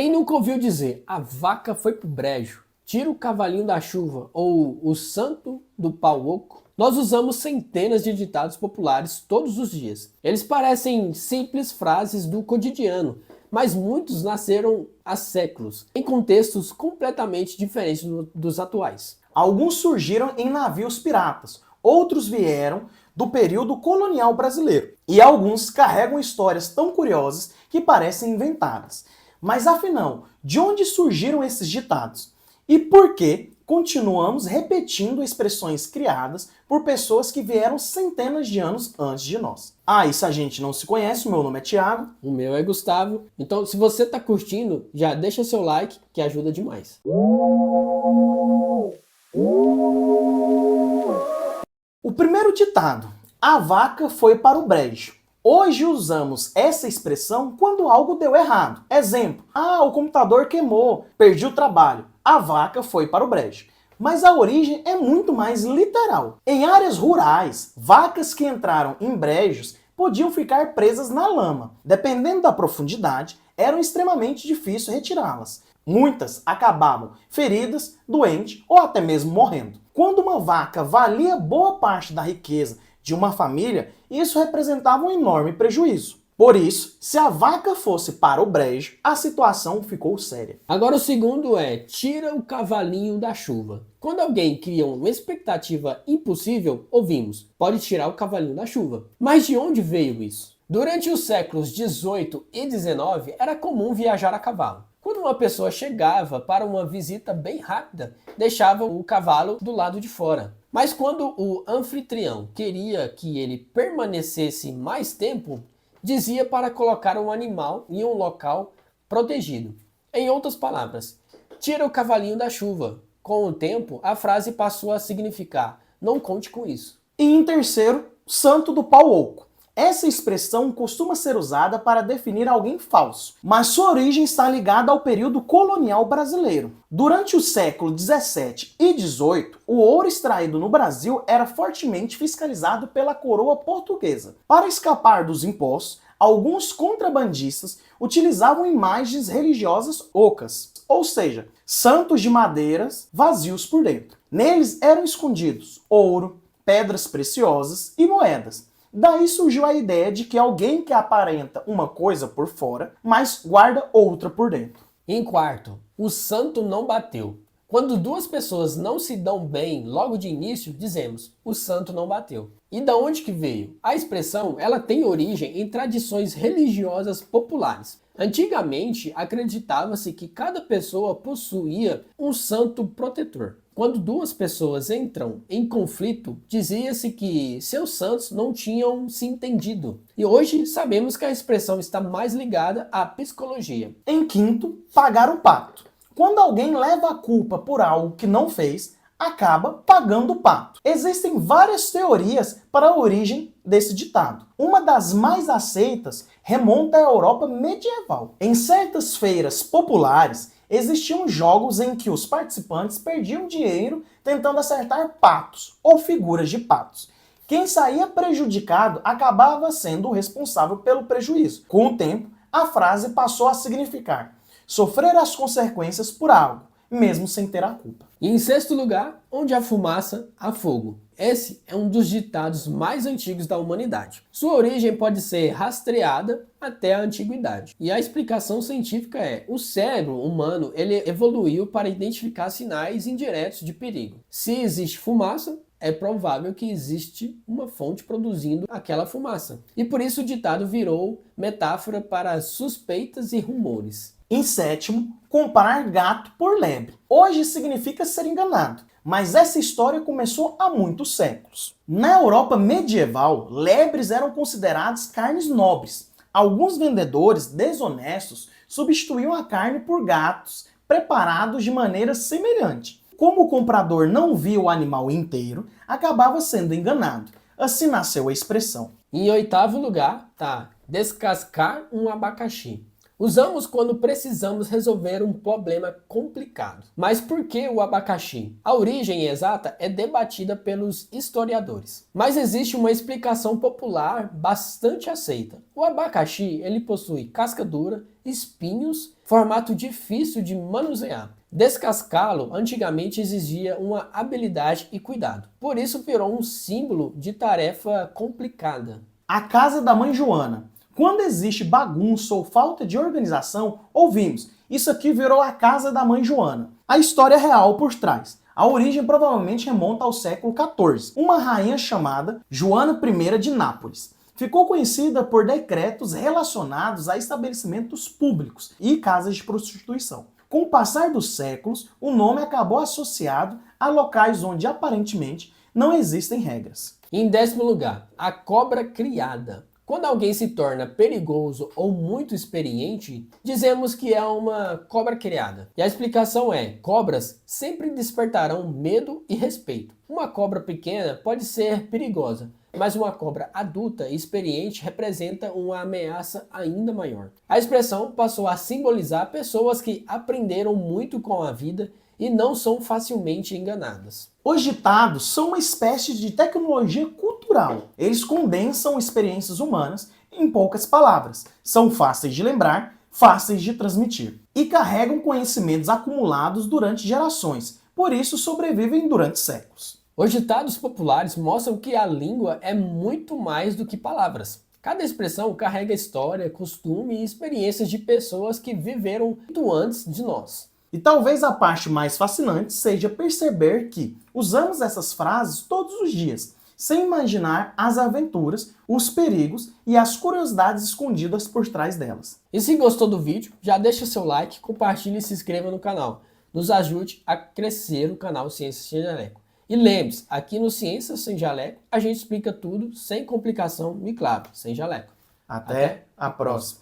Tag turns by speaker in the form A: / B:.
A: Quem nunca ouviu dizer a vaca foi pro brejo, tira o cavalinho da chuva ou o santo do pau oco? Nós usamos centenas de ditados populares todos os dias. Eles parecem simples frases do cotidiano, mas muitos nasceram há séculos, em contextos completamente diferentes dos atuais.
B: Alguns surgiram em navios piratas, outros vieram do período colonial brasileiro, e alguns carregam histórias tão curiosas que parecem inventadas. Mas afinal, de onde surgiram esses ditados? E por que continuamos repetindo expressões criadas por pessoas que vieram centenas de anos antes de nós? Ah, e se a gente não se conhece, o meu nome é Thiago.
A: O meu é Gustavo. Então, se você tá curtindo, já deixa seu like que ajuda demais.
B: O primeiro ditado: a vaca foi para o brejo. Hoje usamos essa expressão quando algo deu errado. Exemplo: o computador queimou, perdi o trabalho. A vaca foi para o brejo. Mas a origem é muito mais literal. Em áreas rurais, vacas que entraram em brejos podiam ficar presas na lama. Dependendo da profundidade, era extremamente difícil retirá-las. Muitas acabavam feridas, doentes ou até mesmo morrendo. Quando uma vaca valia boa parte da riqueza de uma família, isso representava um enorme prejuízo. Por isso, se a vaca fosse para o brejo, a situação ficou séria.
A: Agora o segundo é, tira o cavalinho da chuva. Quando alguém cria uma expectativa impossível, ouvimos, pode tirar o cavalinho da chuva. Mas de onde veio isso? Durante os séculos 18 e 19, era comum viajar a cavalo. Quando uma pessoa chegava para uma visita bem rápida, deixava o cavalo do lado de fora. Mas quando o anfitrião queria que ele permanecesse mais tempo, dizia para colocar o animal em um local protegido. Em outras palavras, tira o cavalinho da chuva. Com o tempo, a frase passou a significar, não conte com isso.
B: E em terceiro, santo do pau oco. Essa expressão costuma ser usada para definir alguém falso, mas sua origem está ligada ao período colonial brasileiro. Durante o século 17 e 18, o ouro extraído no Brasil era fortemente fiscalizado pela coroa portuguesa. Para escapar dos impostos, alguns contrabandistas utilizavam imagens religiosas ocas, ou seja, santos de madeiras vazios por dentro. Neles eram escondidos ouro, pedras preciosas e moedas. Daí surgiu a ideia de que alguém que aparenta uma coisa por fora, mas guarda outra por dentro.
A: Em quarto, o santo não bateu. Quando duas pessoas não se dão bem logo de início, dizemos, o santo não bateu. E da onde que veio? A expressão, ela tem origem em tradições religiosas populares. Antigamente, acreditava-se que cada pessoa possuía um santo protetor. Quando duas pessoas entram em conflito, dizia-se que seus santos não tinham se entendido. E hoje sabemos que a expressão está mais ligada à psicologia.
B: Em quinto, pagar o pato. Quando alguém leva a culpa por algo que não fez, acaba pagando o pato. Existem várias teorias para a origem desse ditado. Uma das mais aceitas remonta à Europa medieval. Em certas feiras populares, existiam jogos em que os participantes perdiam dinheiro tentando acertar patos ou figuras de patos. Quem saía prejudicado acabava sendo o responsável pelo prejuízo. Com o tempo, a frase passou a significar sofrer as consequências por algo, mesmo sem ter a culpa.
A: E em sexto lugar, onde há fumaça, há fogo. Esse é um dos ditados mais antigos da humanidade. Sua origem pode ser rastreada até a antiguidade. E a explicação científica é: o cérebro humano ele evoluiu para identificar sinais indiretos de perigo. Se existe fumaça, é provável que existe uma fonte produzindo aquela fumaça. E por isso o ditado virou metáfora para suspeitas e rumores.
B: Em sétimo, comparar gato por lebre. Hoje significa ser enganado, mas essa história começou há muitos séculos. Na Europa medieval, lebres eram consideradas carnes nobres. Alguns vendedores desonestos substituíam a carne por gatos preparados de maneira semelhante. Como o comprador não via o animal inteiro, acabava sendo enganado. Assim nasceu a expressão.
A: Em oitavo lugar, tá descascar um abacaxi. Usamos quando precisamos resolver um problema complicado. Mas por que o abacaxi? A origem exata é debatida pelos historiadores. Mas existe uma explicação popular bastante aceita. O abacaxi, ele possui casca dura, espinhos, formato difícil de manusear. Descascá-lo antigamente exigia uma habilidade e cuidado. Por isso virou um símbolo de tarefa complicada.
B: A casa da mãe Joana. Quando existe bagunça ou falta de organização, ouvimos: isso aqui virou a casa da mãe Joana. A história real por trás. A origem provavelmente remonta ao século XIV. Uma rainha chamada Joana I de Nápoles ficou conhecida por decretos relacionados a estabelecimentos públicos e casas de prostituição. Com o passar dos séculos, o nome acabou associado a locais onde aparentemente não existem regras.
A: Em 10º lugar, a cobra criada. Quando alguém se torna perigoso ou muito experiente, dizemos que é uma cobra criada. E a explicação é: cobras sempre despertarão medo e respeito. Uma cobra pequena pode ser perigosa, mas uma cobra adulta e experiente representa uma ameaça ainda maior. A expressão passou a simbolizar pessoas que aprenderam muito com a vida e não são facilmente enganadas.
B: Os ditados são uma espécie de tecnologia cultural. Eles condensam experiências humanas em poucas palavras. São fáceis de lembrar, fáceis de transmitir. E carregam conhecimentos acumulados durante gerações. Por isso sobrevivem durante séculos.
A: Os ditados populares mostram que a língua é muito mais do que palavras. Cada expressão carrega história, costume e experiências de pessoas que viveram muito antes de nós.
B: E talvez a parte mais fascinante seja perceber que usamos essas frases todos os dias, sem imaginar as aventuras, os perigos e as curiosidades escondidas por trás delas.
A: E se gostou do vídeo, já deixa seu like, compartilhe e se inscreva no canal. Nos ajude a crescer o canal Ciências Sem Jaleco. E lembre-se, aqui no Ciências Sem Jaleco, a gente explica tudo sem complicação e claro, sem jaleco.
B: Até a próxima.